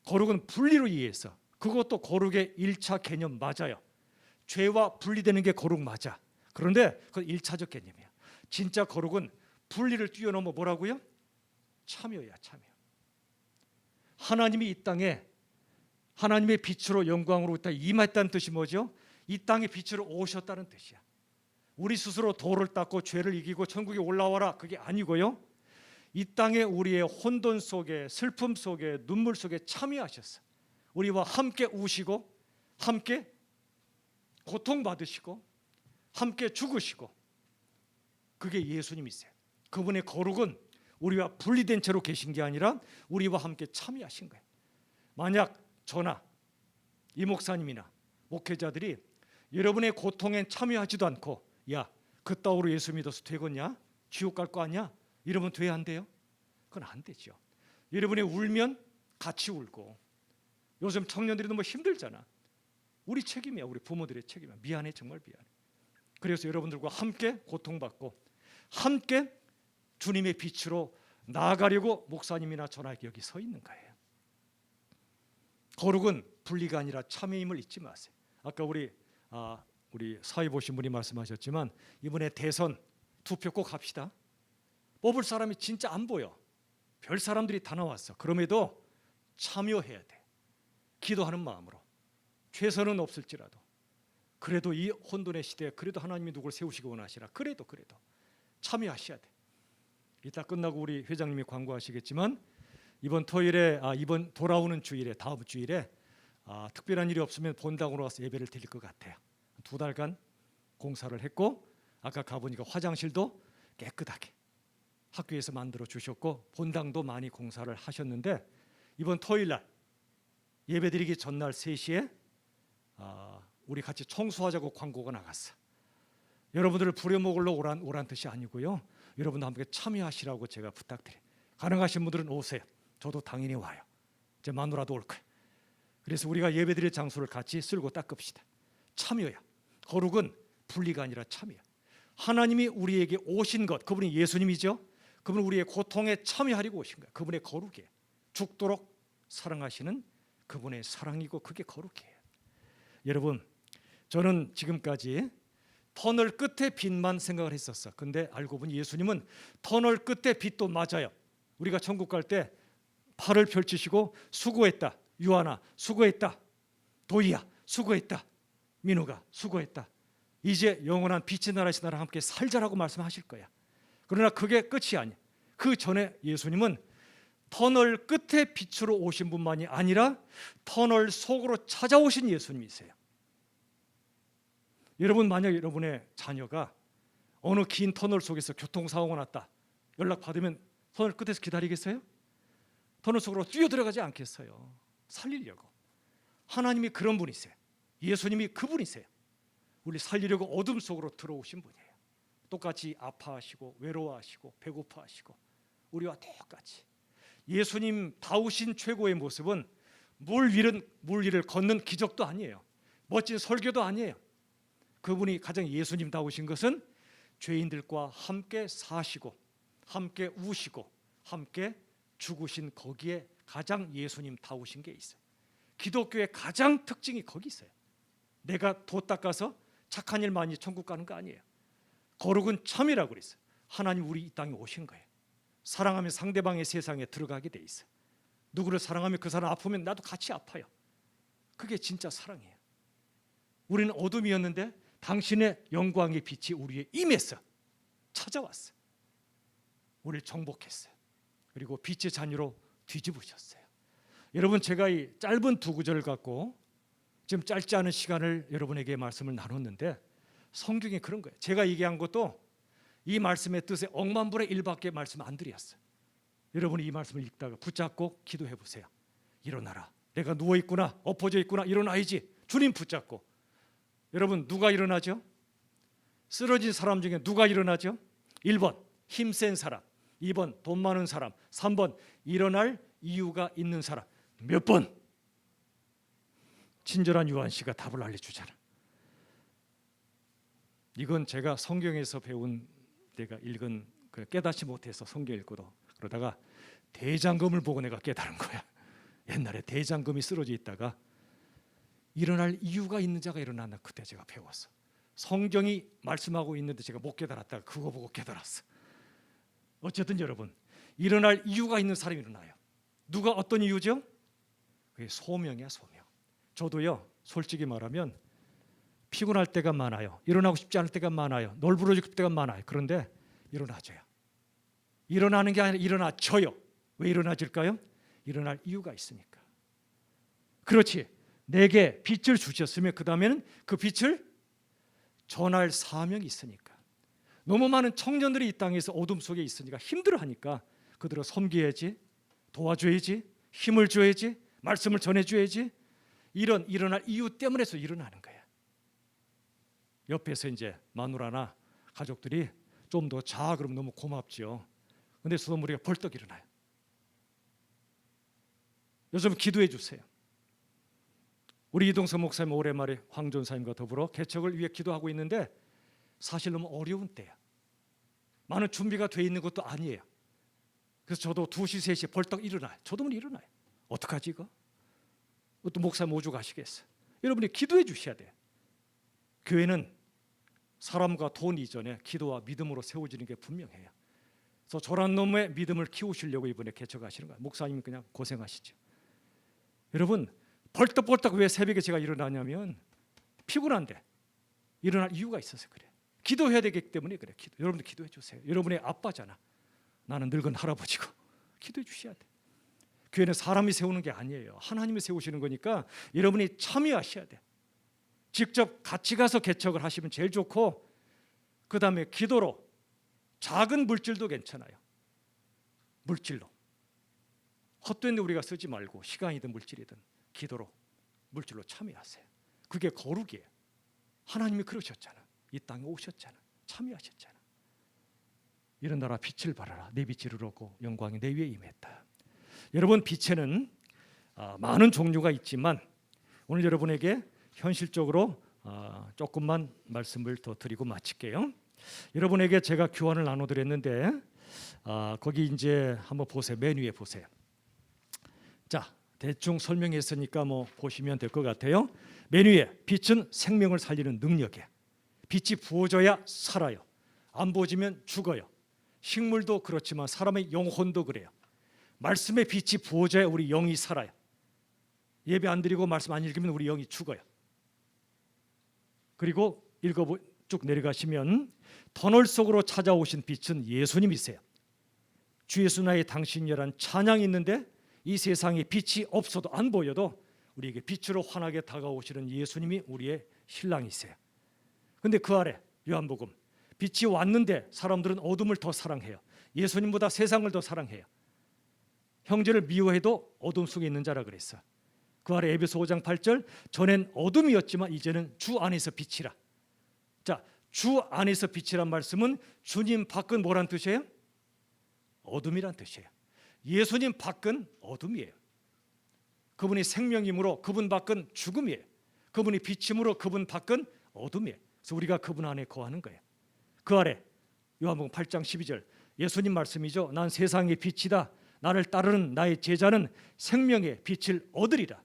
A: 거룩은 분리로 이해했어. 그것도 거룩의 1차 개념 맞아요. 죄와 분리되는 게 거룩 맞아. 그런데 그건 1차적 개념이야. 진짜 거룩은 분리를 뛰어넘어 뭐라고요? 참여야, 참여. 하나님이 이 땅에 하나님의 빛으로 영광으로 임했다는 뜻이 뭐죠? 이 땅에 빛으로 오셨다는 뜻이야. 우리 스스로 돌을 닦고 죄를 이기고 천국에 올라와라, 그게 아니고요, 이 땅에 우리의 혼돈 속에, 슬픔 속에, 눈물 속에 참여하셨어. 우리와 함께 우시고 함께 고통받으시고 함께 죽으시고, 그게 예수님이세요. 그분의 거룩은 우리와 분리된 채로 계신 게 아니라 우리와 함께 참여하신 거예요. 만약 저나 이 목사님이나 목회자들이 여러분의 고통에 참여하지도 않고, 야, 그따위로 예수 믿어서 되겠냐? 지옥 갈 거 아니야? 이러면 돼야 안 돼요? 그건 안 되죠. 여러분이 울면 같이 울고, 요즘 청년들이 너무 힘들잖아. 우리 책임이야. 우리 부모들의 책임이야. 미안해, 정말 미안해. 그래서 여러분들과 함께 고통받고 함께 주님의 빛으로 나아가려고 목사님이나 저나 여기 서 있는 거예요. 거룩은 분리가 아니라 참여임을 잊지 마세요. 아까 우리 사회 보신 분이 말씀하셨지만 이번에 대선 투표 꼭 합시다. 뽑을 사람이 진짜 안 보여. 별 사람들이 다 나왔어. 그럼에도 참여해야 돼. 기도하는 마음으로. 최선은 없을지라도 그래도 이 혼돈의 시대에 그래도 하나님이 누굴 세우시기 원하시라. 그래도 참여하셔야 돼. 이따 끝나고 우리 회장님이 광고하시겠지만 이번 토요일에 이번 돌아오는 주일에, 다음 주일에 특별한 일이 없으면 본당으로 와서 예배를 드릴 것 같아요. 2달간 공사를 했고, 아까 가보니까 화장실도 깨끗하게 학교에서 만들어 주셨고 본당도 많이 공사를 하셨는데, 이번 토요일 날 예배드리기 전날 3시에 우리 같이 청소하자고 광고가 나갔어. 여러분들을 부려먹으러 오란 뜻이 아니고요, 여러분도 함께 참여하시라고 제가 부탁드려요. 가능하신 분들은 오세요. 저도 당연히 와요. 제 마누라도 올 거예요. 그래서 우리가 예배드릴 장소를 같이 쓸고 닦읍시다. 참여야. 거룩은 분리가 아니라 참여야. 하나님이 우리에게 오신 것, 그분이 예수님이죠. 그분은 우리의 고통에 참여하려고 오신 거예요. 그분의 거룩이에요. 죽도록 사랑하시는 그분의 사랑이고 그게 거룩이에요. 여러분, 저는 지금까지 터널 끝에 빛만 생각을 했었어. 근데 알고 보니 예수님은 터널 끝에 빛도 맞아요. 우리가 천국 갈 때 팔을 펼치시고 수고했다. 유하나 수고했다. 도희야 수고했다. 민우가 수고했다. 이제 영원한 빛의 나라에서 나랑 함께 살자라고 말씀하실 거야. 그러나 그게 끝이 아니야. 그 전에 예수님은 터널 끝에 빛으로 오신 분만이 아니라 터널 속으로 찾아오신 예수님이세요. 여러분, 만약 여러분의 자녀가 어느 긴 터널 속에서 교통사고가 났다 연락 받으면 터널 끝에서 기다리겠어요? 터널 속으로 뛰어들어가지 않겠어요. 살리려고. 하나님이 그런 분이세요. 예수님이 그분이세요. 우리 살리려고 어둠 속으로 들어오신 분이에요. 똑같이 아파하시고 외로워하시고 배고파하시고 우리와 똑같이. 예수님 다우신 최고의 모습은 물 위를 걷는 기적도 아니에요. 멋진 설교도 아니에요. 그분이 가장 예수님 다우신 것은 죄인들과 함께 사시고 함께 우시고 함께 죽으신 거기에 가장 예수님 다우신 게 있어요. 기독교의 가장 특징이 거기 있어요. 내가 도 닦아서 착한 일 많이 천국 가는 거 아니에요. 거룩은 참이라고 그랬어요. 하나님 우리 이 땅에 오신 거예요. 사랑하면 상대방의 세상에 들어가게 돼 있어요. 누구를 사랑하면 그 사람 아프면 나도 같이 아파요. 그게 진짜 사랑이에요. 우리는 어둠이었는데 당신의 영광의 빛이 우리에 임했어. 찾아왔어요. 우리를 정복했어요. 그리고 빛의 자녀로 뒤집으셨어요. 여러분, 제가 이 짧은 두 구절을 갖고 지금 짧지 않은 시간을 여러분에게 말씀을 나눴는데 성경이 그런 거예요. 제가 얘기한 것도 이 말씀의 뜻의 억만분의 1밖에 말씀 안 드렸어요. 여러분이 이 말씀을 읽다가 붙잡고 기도해 보세요. 일어나라. 내가 누워 있구나. 엎어져 있구나. 일어나야지. 주님 붙잡고. 여러분, 누가 일어나죠? 쓰러진 사람 중에 누가 일어나죠? 1번 힘센 사람, 2번 돈 많은 사람, 3번 일어날 이유가 있는 사람. 몇 번? 친절한 요한 씨가 답을 알려주잖아. 이건 제가 성경에서 배운, 내가 읽은 깨닫지 못해서 성경 읽고도 그러다가 대장금을 보고 내가 깨달은 거야. 옛날에 대장금이 쓰러져 있다가 일어날 이유가 있는 자가 일어났나, 그때 제가 배웠어. 성경이 말씀하고 있는데 제가 못 깨달았다가 그거 보고 깨달았어. 어쨌든 여러분, 일어날 이유가 있는 사람이 일어나요. 누가 어떤 이유죠? 그게 소명이야, 소명. 저도요, 솔직히 말하면 피곤할 때가 많아요. 일어나고 싶지 않을 때가 많아요. 널브러질 때가 많아요. 그런데 일어나져요. 일어나는 게 아니라 일어나져요. 왜 일어나질까요? 일어날 이유가 있으니까. 그렇지. 내게 빛을 주셨으면 그 다음에는 그 빛을 전할 사명이 있으니까. 너무 많은 청년들이 이 땅에서 어둠 속에 있으니까 힘들어하니까 그들을 섬겨야지, 도와줘야지, 힘을 줘야지, 말씀을 전해줘야지. 이런 일어날 이유 때문에서 일어나는 거야. 옆에서 이제 마누라나 가족들이 좀 더 자 그러면 너무 고맙죠. 근데 소돔우리가 벌떡 일어나요. 요즘 기도해 주세요. 우리 이동석 목사님 올해 말에 황 전사님과 더불어 개척을 위해 기도하고 있는데 사실 너무 어려운 때야. 많은 준비가 돼 있는 것도 아니에요. 그래서 저도 2시, 3시에 벌떡 일어나요. 저도 일어나요. 어떡하지 이거? 또 목사님 오주 가시겠어요. 여러분이 기도해 주셔야 돼요. 교회는 사람과 돈 이전에 기도와 믿음으로 세워지는 게 분명해요. 그래서 저런 놈의 믿음을 키우시려고 이번에 개척하시는 거예요. 목사님 그냥 고생하시죠. 여러분, 벌떡벌떡 왜 새벽에 제가 일어나냐면 피곤한데 일어날 이유가 있어서 그래. 기도해야 되기 때문에 그래. 여러분들 기도해 주세요. 여러분의 아빠잖아. 나는 늙은 할아버지고. 기도해 주셔야 돼. 교회는 사람이 세우는 게 아니에요. 하나님이 세우시는 거니까 여러분이 참여하셔야 돼. 직접 같이 가서 개척을 하시면 제일 좋고, 그 다음에 기도로 작은 물질도 괜찮아요. 물질로. 헛된 데 우리가 쓰지 말고 시간이든 물질이든 기도로 물질로 참여하세요. 그게 거룩이에요. 하나님이 그러셨잖아. 이 땅에 오셨잖아. 참여하셨잖아. 이런 나라 빛을 발하라. 내 빛이 이르렀고 영광이 내 위에 임했다. 여러분, 빛에는 많은 종류가 있지만 오늘 여러분에게 현실적으로 조금만 말씀을 더 드리고 마칠게요. 여러분에게 제가 교환을 나눠드렸는데 거기 이제 한번 보세요. 맨 위에 보세요. 자, 대충 설명했으니까 뭐 보시면 될 것 같아요. 맨 위에 빛은 생명을 살리는 능력이에요. 빛이 부어져야 살아요. 안 부어지면 죽어요. 식물도 그렇지만 사람의 영혼도 그래요. 말씀의 빛이 부어져야 우리 영이 살아요. 예배 안 드리고 말씀 안 읽으면 우리 영이 죽어요. 그리고 쭉 내려가시면 터널 속으로 찾아오신 빛은 예수님이세요. 주 예수 나의 당신이란 찬양이 있는데 이 세상에 빛이 없어도 안 보여도 우리에게 빛으로 환하게 다가오시는 예수님이 우리의 신랑이세요. 근데 그 아래 요한복음 빛이 왔는데 사람들은 어둠을 더 사랑해요. 예수님보다 세상을 더 사랑해요. 형제를 미워해도 어둠 속에 있는 자라 그랬어. 그 아래 에베소 5장 8절 전엔 어둠이었지만 이제는 주 안에서 빛이라. 자, 주 안에서 빛이란 말씀은 주님 밖은 뭐란 뜻이에요? 어둠이란 뜻이에요. 예수님 밖은 어둠이에요. 그분이 생명이므로 그분 밖은 죽음이에요. 그분이 빛이므로 그분 밖은 어둠이에요. 그래서 우리가 그분 안에 거하는 거예요. 그 아래 요한복음 8장 12절 예수님 말씀이죠. 난 세상의 빛이다. 나를 따르는 나의 제자는 생명의 빛을 얻으리라.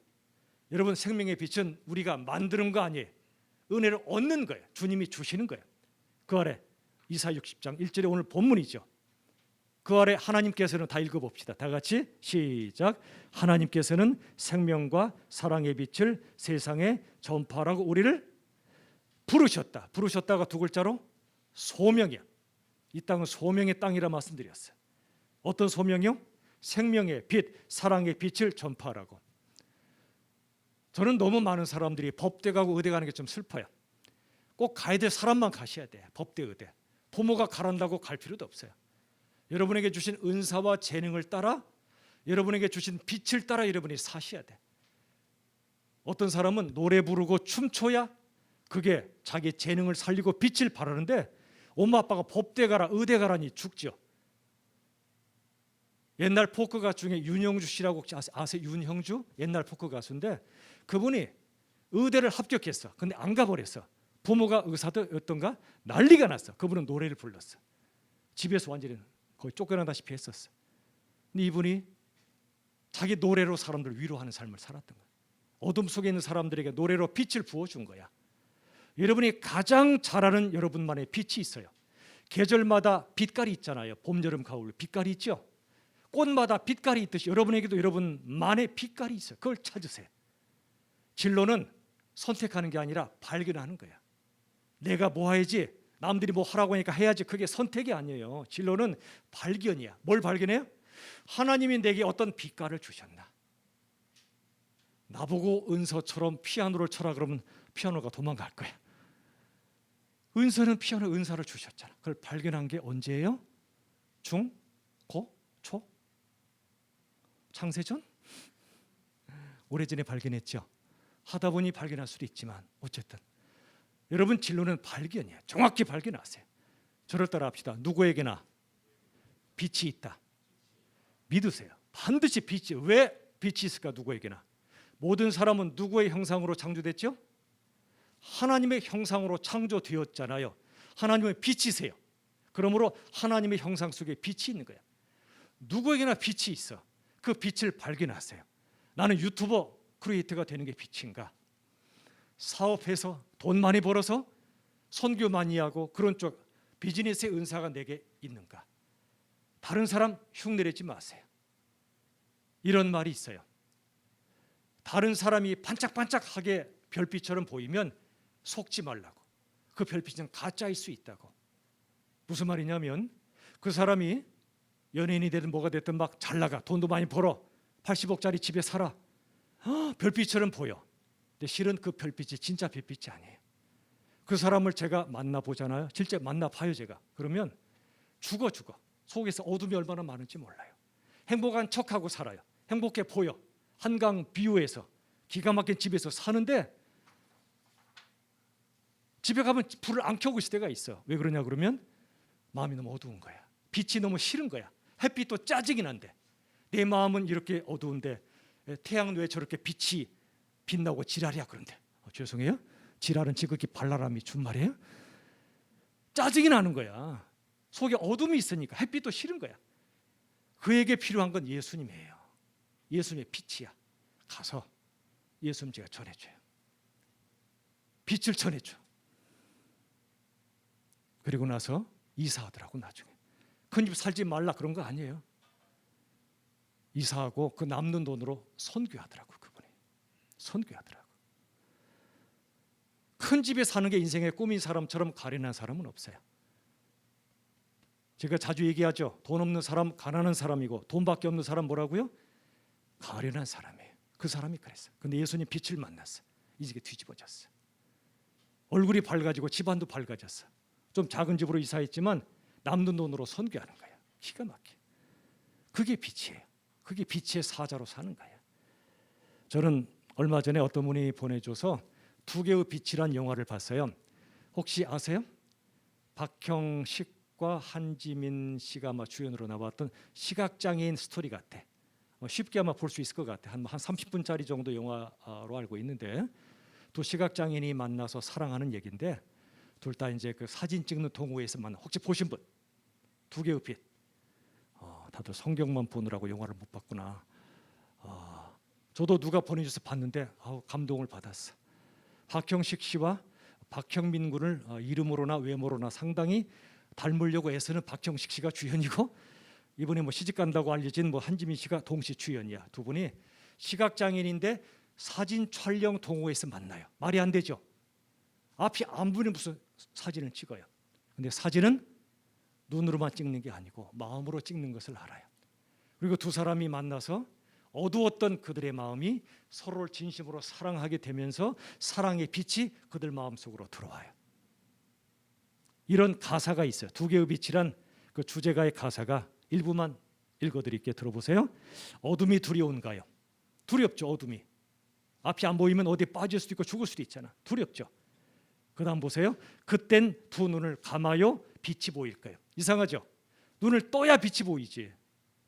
A: 여러분, 생명의 빛은 우리가 만드는 거 아니에요. 은혜를 얻는 거예요. 주님이 주시는 거예요. 그 아래 이사야 60장 1절에 오늘 본문이죠. 그 아래 하나님께서는 다 읽어봅시다. 다 같이 시작. 하나님께서는 생명과 사랑의 빛을 세상에 전파하라고 우리를 부르셨다. 부르셨다가 두 글자로 소명이야. 이 땅은 소명의 땅이라 말씀드렸어요. 어떤 소명이요? 생명의 빛, 사랑의 빛을 전파하라고. 저는 너무 많은 사람들이 법대 가고 의대 가는 게 좀 슬퍼요. 꼭 가야 될 사람만 가셔야 돼. 법대, 의대. 부모가 가란다고 갈 필요도 없어요. 여러분에게 주신 은사와 재능을 따라 여러분에게 주신 빛을 따라 여러분이 사셔야 돼. 어떤 사람은 노래 부르고 춤춰야 그게 자기 재능을 살리고 빛을 발하는데 엄마 아빠가 법대 가라 의대 가라니 죽죠. 옛날 포크 가수 중에 윤형주 씨라고 아세요? 윤형주? 옛날 포크 가수인데 그분이 의대를 합격했어. 근데 안 가버렸어. 부모가 의사였던가 난리가 났어. 그분은 노래를 불렀어. 집에서 완전히 거의 쫓겨나다시피 했었어. 근데 이분이 자기 노래로 사람들 위로하는 삶을 살았던 거야. 어둠 속에 있는 사람들에게 노래로 빛을 부어준 거야. 여러분이 가장 잘 아는 여러분만의 빛이 있어요. 계절마다 빛깔이 있잖아요. 봄, 여름, 가을 빛깔이 있죠. 꽃마다 빛깔이 있듯이 여러분에게도 여러분만의 빛깔이 있어요. 그걸 찾으세요. 진로는 선택하는 게 아니라 발견하는 거야. 내가 뭐 해야지, 남들이 뭐 하라고 하니까 해야지, 그게 선택이 아니에요. 진로는 발견이야. 뭘 발견해요? 하나님이 내게 어떤 빛깔을 주셨나. 나보고 은서처럼 피아노를 쳐라 그러면 피아노가 도망갈 거야. 은서는 피아노 은사를 주셨잖아. 그걸 발견한 게 언제예요? 중, 고, 초? 창세전? 오래전에 발견했죠. 하다 보니 발견할 수도 있지만 어쨌든 여러분 진로는 발견이에요. 정확히 발견하세요. 저를 따라 합시다. 누구에게나 빛이 있다. 믿으세요. 반드시 빛이. 왜 빛이 있을까? 누구에게나. 모든 사람은 누구의 형상으로 창조됐죠? 하나님의 형상으로 창조되었잖아요. 하나님은 빛이세요. 그러므로 하나님의 형상 속에 빛이 있는 거예요. 누구에게나 빛이 있어. 그 빛을 발견하세요. 나는 유튜버 크리에이터가 되는 게 빛인가? 사업해서 돈 많이 벌어서 선교 많이 하고 그런 쪽 비즈니스의 은사가 내게 있는가? 다른 사람 흉내내지 마세요. 이런 말이 있어요. 다른 사람이 반짝반짝하게 별빛처럼 보이면 속지 말라고. 그 별빛은 가짜일 수 있다고. 무슨 말이냐면 그 사람이 연예인이 되든 뭐가 됐든 막 잘 나가, 돈도 많이 벌어, 80억짜리 집에 살아, 별빛처럼 보여. 근데 실은 그 별빛이 진짜 별빛이 아니에요. 그 사람을 제가 만나보잖아요. 실제 만나봐요 제가. 그러면 죽어. 속에서 어둠이 얼마나 많은지 몰라요. 행복한 척하고 살아요. 행복해 보여. 한강 뷰에서 기가 막힌 집에서 사는데 집에 가면 불을 안 켜고 있을 때가 있어. 왜 그러냐 그러면 마음이 너무 어두운 거야. 빛이 너무 싫은 거야. 햇빛도 짜증이 난대. 내 마음은 이렇게 어두운데 태양은 왜 저렇게 빛이 빛나고 지랄이야 그런데. 죄송해요. 지랄은 지극히 발랄함이 준 말이에요. 짜증이 나는 거야. 속에 어둠이 있으니까 햇빛도 싫은 거야. 그에게 필요한 건 예수님이에요. 예수님의 빛이야. 가서 예수님 제가 전해줘요. 빛을 전해줘. 그리고 나서 이사하더라고. 나중에 큰 집 살지 말라 그런 거 아니에요. 이사하고 그 남는 돈으로 선교하더라고. 그분이 선교하더라고. 큰 집에 사는 게 인생의 꿈인 사람처럼 가련한 사람은 없어요. 제가 자주 얘기하죠. 돈 없는 사람 가난한 사람이고, 돈밖에 없는 사람 뭐라고요? 가련한 사람이에요. 그 사람이 그랬어요. 근데 예수님 빛을 만났어요. 이게 뒤집어졌어요. 얼굴이 밝아지고 집안도 밝아졌어. 좀 작은 집으로 이사했지만 남는 돈으로 선교하는 거야. 기가 막혀. 그게 빛이에요. 그게 빛의 사자로 사는 거야. 저는 얼마 전에 어떤 분이 보내줘서 두 개의 빛이란 영화를 봤어요. 혹시 아세요? 박형식과 한지민 씨가 아마 주연으로 나왔던 시각장애인 스토리 같아. 쉽게 아마 볼 수 있을 것 같아. 한 30분짜리 정도 영화로 알고 있는데, 두 시각장애인이 만나서 사랑하는 얘기인데, 둘 다 이제 그 사진 찍는 동호회에서 만나. 혹시 보신 분? 두 개의 빛. 다들 성경만 보느라고 영화를 못 봤구나. 저도 누가 보내줘서 봤는데 감동을 받았어. 박형식 씨와 박형민 군을 이름으로나 외모로나 상당히 닮으려고 애쓰는 박형식 씨가 주연이고, 이분이 뭐 시집 간다고 알려진 뭐 한지민 씨가 동시 주연이야. 두 분이 시각장애인인데 사진 촬영 동호회에서 만나요. 말이 안 되죠. 앞이 안 보이는 무슨 사진을 찍어요. 근데 사진은 눈으로만 찍는 게 아니고 마음으로 찍는 것을 알아요. 그리고 두 사람이 만나서 어두웠던 그들의 마음이 서로를 진심으로 사랑하게 되면서 사랑의 빛이 그들 마음속으로 들어와요. 이런 가사가 있어요. 두 개의 빛이란 그 주제가의 가사가 일부만 읽어드릴게요. 들어보세요. 어둠이 두려운가요? 두렵죠. 어둠이. 앞이 안 보이면 어디에 빠질 수도 있고 죽을 수도 있잖아. 두렵죠. 그 다음 보세요. 그땐 두 눈을 감아요. 빛이 보일까요? 이상하죠. 눈을 떠야 빛이 보이지.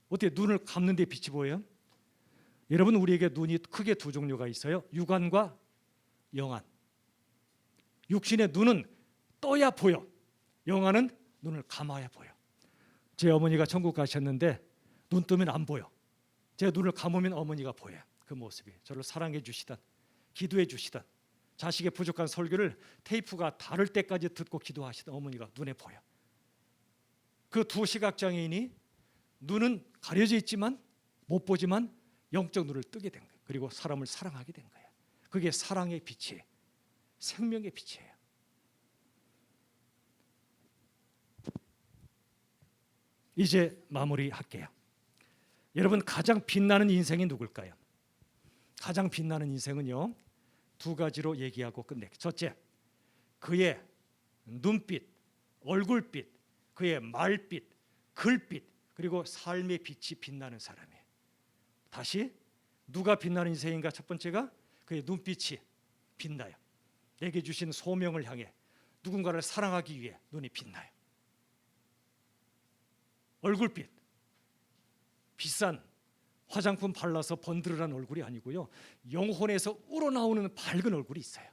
A: 어떻게 눈을 감는데 빛이 보여요? 여러분, 우리에게 눈이 크게 두 종류가 있어요. 육안과 영안. 육신의 눈은 떠야 보여. 영안은 눈을 감아야 보여. 제 어머니가 천국 가셨는데 눈 뜨면 안 보여. 제 눈을 감으면 어머니가 보여요. 그 모습이. 저를 사랑해 주시던, 기도해 주시던, 자식의 부족한 설교를 테이프가 닳을 때까지 듣고 기도하시던 어머니가 눈에 보여. 그 두 시각장애인이 눈은 가려져 있지만 못 보지만 영적 눈을 뜨게 된 거예요. 그리고 사람을 사랑하게 된 거예요. 그게 사랑의 빛이에요. 생명의 빛이에요. 이제 마무리할게요. 여러분, 가장 빛나는 인생이 누굴까요? 가장 빛나는 인생은요, 두 가지로 얘기하고 끝낼게요. 첫째, 그의 눈빛, 얼굴빛, 그의 말빛, 글빛, 그리고 삶의 빛이 빛나는 사람이에요. 다시, 누가 빛나는 인생인가? 첫 번째가 그의 눈빛이 빛나요. 내게 주신 소명을 향해 누군가를 사랑하기 위해 눈이 빛나요. 얼굴빛, 비싼 화장품 발라서 번드르한 얼굴이 아니고요, 영혼에서 우러나오는 밝은 얼굴이 있어요.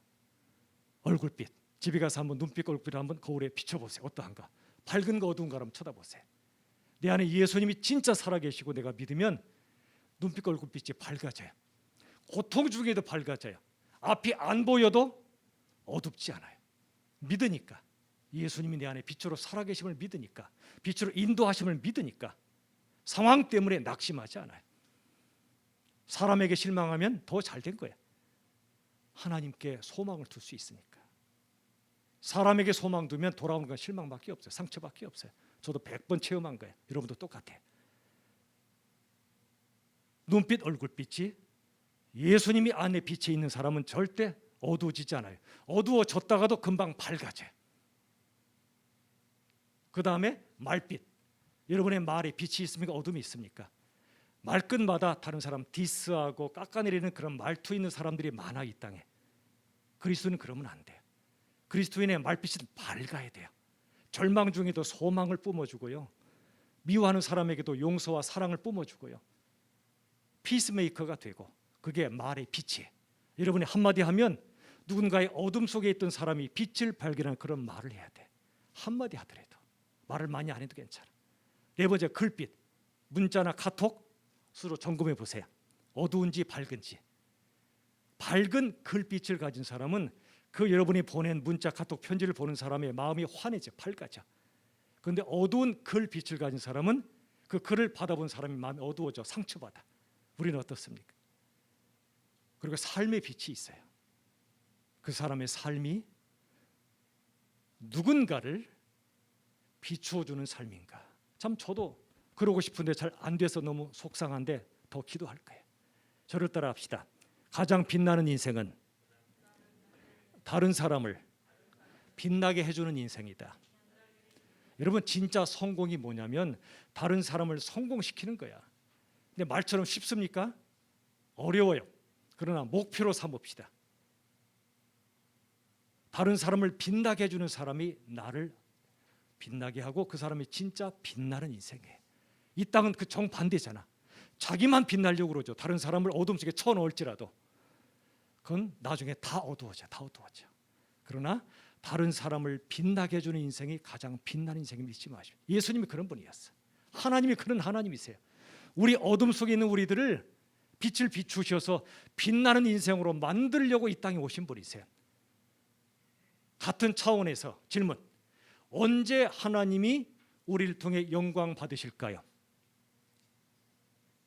A: 얼굴빛. 집에 가서 한번 눈빛 얼굴을 한번 거울에 비춰보세요. 어떠한가? 밝은가 어두운가 한번 쳐다보세요. 내 안에 예수님이 진짜 살아계시고 내가 믿으면 눈빛 얼굴빛이 밝아져요. 고통 중에도 밝아져요. 앞이 안 보여도 어둡지 않아요. 믿으니까. 예수님이 내 안에 빛으로 살아계심을 믿으니까, 빛으로 인도하심을 믿으니까 상황 때문에 낙심하지 않아요. 사람에게 실망하면 더 잘된 거예요. 하나님께 소망을 둘 수 있으니까. 사람에게 소망 두면 돌아오는 건 실망밖에 없어요. 상처밖에 없어요. 저도 100번 체험한 거예요. 여러분도 똑같아요. 눈빛 얼굴빛이 예수님이 안에 빛에 있는 사람은 절대 어두워지지 않아요. 어두워졌다가도 금방 밝아져요. 그 다음에 말빛. 여러분의 말에 빛이 있습니까? 어둠이 있습니까? 말끝마다 다른 사람 디스하고 깎아내리는 그런 말투 있는 사람들이 많아, 이 땅에. 그리스도는 그러면 안 돼요. 그리스도인의 말빛은 밝아야 돼요. 절망 중에도 소망을 뿜어주고요, 미워하는 사람에게도 용서와 사랑을 뿜어주고요, 피스메이커가 되고, 그게 말의 빛이에요. 여러분이 한마디 하면 누군가의 어둠 속에 있던 사람이 빛을 발견하는 그런 말을 해야 돼. 한마디 하더라도, 말을 많이 안 해도 괜찮아. 네 번째, 글빛. 문자나 카톡 스스로 점검해 보세요. 어두운지 밝은지. 밝은 글빛을 가진 사람은 그 여러분이 보낸 문자, 카톡, 편지를 보는 사람의 마음이 환해져, 밝아져. 그런데 어두운 글빛을 가진 사람은 그 글을 받아본 사람의 마음이 어두워져, 상처받아. 우리는 어떻습니까? 그리고 삶의 빛이 있어요. 그 사람의 삶이 누군가를 비추어주는 삶인가. 참 저도 그러고 싶은데 잘 안 돼서 너무 속상한데 더 기도할 거예요. 저를 따라 합시다. 가장 빛나는 인생은 다른 사람을 빛나게 해주는 인생이다. 여러분, 진짜 성공이 뭐냐면 다른 사람을 성공시키는 거야. 근데 말처럼 쉽습니까? 어려워요. 그러나 목표로 삼읍시다. 다른 사람을 빛나게 해주는 사람이 나를 빛나게 하고 그 사람이 진짜 빛나는 인생이에요. 이 땅은 그 정반대잖아. 자기만 빛나려고 그러죠. 다른 사람을 어둠 속에 쳐넣을지라도 그건 나중에 다 어두워져. 그러나 다른 사람을 빛나게 해주는 인생이 가장 빛나는 인생임을 잊지 마십시오. 예수님이 그런 분이었어요. 하나님이 그런 하나님이세요. 우리 어둠 속에 있는 우리들을 빛을 비추셔서 빛나는 인생으로 만들려고 이 땅에 오신 분이세요. 같은 차원에서 질문, 언제 하나님이 우리를 통해 영광 받으실까요?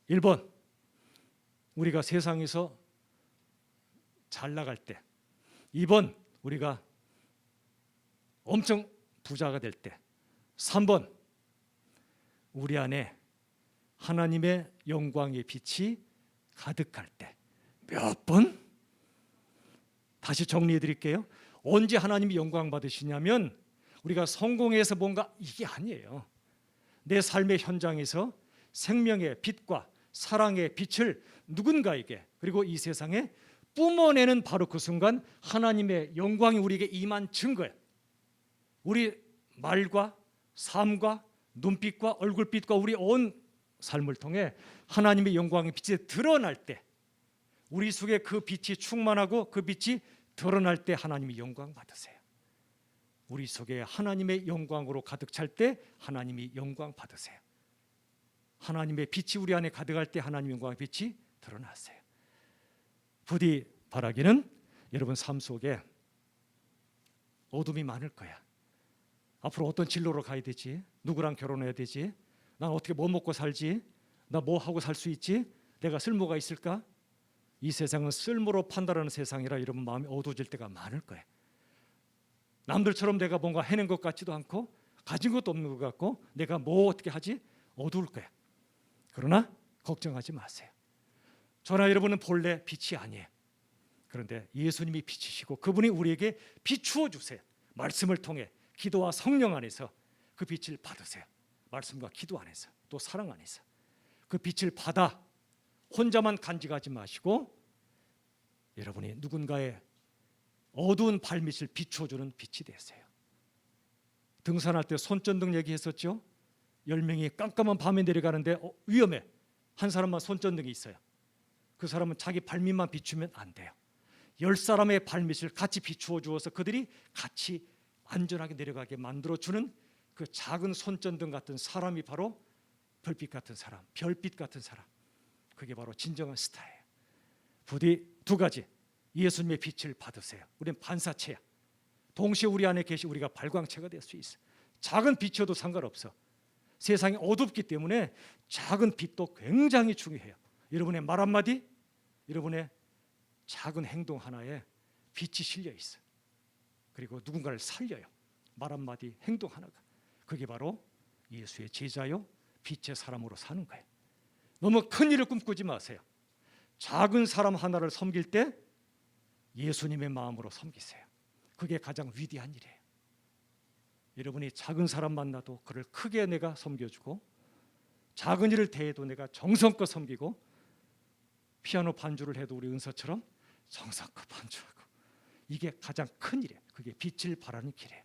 A: 1번, 우리가 세상에서 잘 나갈 때. 2번, 우리가 엄청 부자가 될 때. 3번, 우리 안에 하나님의 영광의 빛이 가득할 때. 몇 번? 다시 정리해 드릴게요. 언제 하나님이 영광 받으시냐면 우리가 성공해서 뭔가 이게 아니에요. 내 삶의 현장에서 생명의 빛과 사랑의 빛을 누군가에게 그리고 이 세상에 뿜어내는 바로 그 순간 하나님의 영광이 우리에게 임한 증거예요. 우리 말과 삶과 눈빛과 얼굴빛과 우리 온 삶을 통해 하나님의 영광의 빛이 드러날 때, 우리 속에 그 빛이 충만하고 그 빛이 드러날 때 하나님이 영광 받으세요. 우리 속에 하나님의 영광으로 가득 찰 때 하나님이 영광 받으세요. 하나님의 빛이 우리 안에 가득할 때 하나님의 영광의 빛이 드러나세요. 부디 바라기는 여러분 삶 속에 어둠이 많을 거야. 앞으로 어떤 진로로 가야 되지? 누구랑 결혼해야 되지? 난 어떻게 뭐 먹고 살지? 나 뭐 하고 살 수 있지? 내가 쓸모가 있을까? 이 세상은 쓸모로 판단하는 세상이라 여러분 마음이 어두워질 때가 많을 거예요. 남들처럼 내가 뭔가 해낸 것 같지도 않고 가진 것도 없는 것 같고 내가 뭐 어떻게 하지? 어두울 거야. 그러나 걱정하지 마세요. 저나 여러분은 본래 빛이 아니에요. 그런데 예수님이 빛이시고 그분이 우리에게 비추어 주세요. 말씀을 통해 기도와 성령 안에서 그 빛을 받으세요. 말씀과 기도 안에서 또 사랑 안에서 그 빛을 받아 혼자만 간직하지 마시고 여러분이 누군가의 어두운 발밑을 비추어주는 빛이 되세요. 등산할 때 손전등 얘기했었죠. 10명이 깜깜한 밤에 내려가는데 위험해. 한 사람만 손전등이 있어요. 그 사람은 자기 발밑만 비추면 안 돼요. 10사람의 발밑을 같이 비추어 주어서 그들이 같이 안전하게 내려가게 만들어주는 그 작은 손전등 같은 사람이 바로 별빛 같은 사람, 별빛 같은 사람. 그게 바로 진정한 스타예요. 부디 두 가지, 예수님의 빛을 받으세요. 우리는 반사체야. 동시에 우리 안에 계시 우리가 발광체가 될 수 있어. 작은 빛이어도 상관없어. 세상이 어둡기 때문에 작은 빛도 굉장히 중요해요. 여러분의 말 한마디, 여러분의 작은 행동 하나에 빛이 실려 있어. 그리고 누군가를 살려요. 말 한마디, 행동 하나가. 그게 바로 예수의 제자요 빛의 사람으로 사는 거예요. 너무 큰 일을 꿈꾸지 마세요. 작은 사람 하나를 섬길 때 예수님의 마음으로 섬기세요. 그게 가장 위대한 일이에요. 여러분이 작은 사람 만나도 그를 크게 내가 섬겨주고 작은 일을 대해도 내가 정성껏 섬기고 피아노 반주를 해도 우리 은서처럼 정성껏 반주하고 이게 가장 큰 일이에요. 그게 빛을 발하는 길이에요.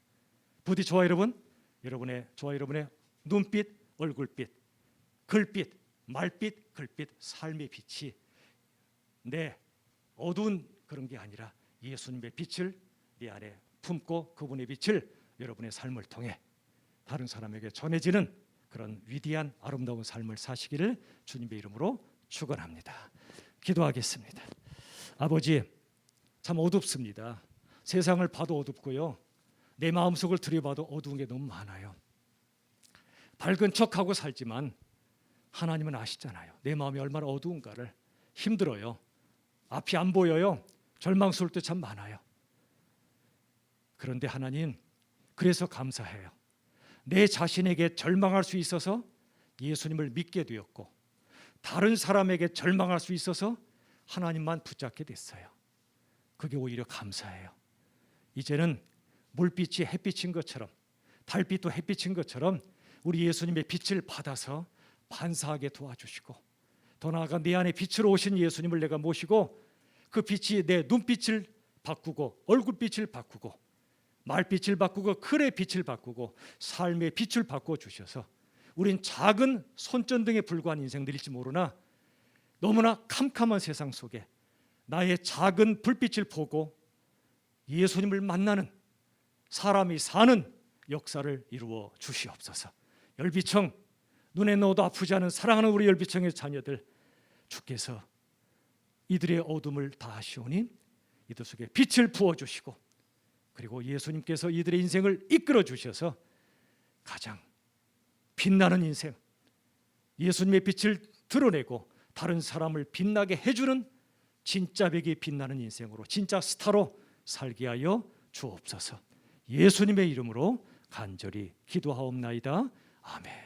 A: 부디 저와 여러분의 눈빛, 얼굴빛, 글빛, 말빛, 글빛, 삶의 빛이 내 어두운 그런 게 아니라 예수님의 빛을 내 안에 품고 그분의 빛을 여러분의 삶을 통해 다른 사람에게 전해지는 그런 위대한 아름다운 삶을 사시기를 주님의 이름으로 축원합니다. 기도하겠습니다. 아버지, 참 어둡습니다. 세상을 봐도 어둡고요, 내 마음속을 들여봐도 어두운 게 너무 많아요. 밝은 척하고 살지만 하나님은 아시잖아요. 내 마음이 얼마나 어두운가를. 힘들어요. 앞이 안 보여요. 절망스러울 때 참 많아요. 그런데 하나님, 그래서 감사해요. 내 자신에게 절망할 수 있어서 예수님을 믿게 되었고, 다른 사람에게 절망할 수 있어서 하나님만 붙잡게 됐어요. 그게 오히려 감사해요. 이제는 물빛이 햇빛인 것처럼, 달빛도 햇빛인 것처럼 우리 예수님의 빛을 받아서 반사하게 도와주시고, 더 나아가 내 안에 빛으로 오신 예수님을 내가 모시고 그 빛이 내 눈빛을 바꾸고, 얼굴빛을 바꾸고, 말빛을 바꾸고, 글의 빛을 바꾸고, 삶의 빛을 바꿔 주셔서 우린 작은 손전등에 불과한 인생들일지 모르나 너무나 캄캄한 세상 속에 나의 작은 불빛을 보고 예수님을 만나는, 사람이 사는 역사를 이루어 주시옵소서. 열비청, 눈에 넣어도 아프지 않은 사랑하는 우리 열비청의 자녀들, 주께서 이들의 어둠을 다 하시오니 이들 속에 빛을 부어주시고, 그리고 예수님께서 이들의 인생을 이끌어 주셔서 가장 빛나는 인생, 예수님의 빛을 드러내고 다른 사람을 빛나게 해주는 진짜 백이 빛나는 인생으로, 진짜 스타로 살게 하여 주옵소서. 예수님의 이름으로 간절히 기도하옵나이다. 아멘.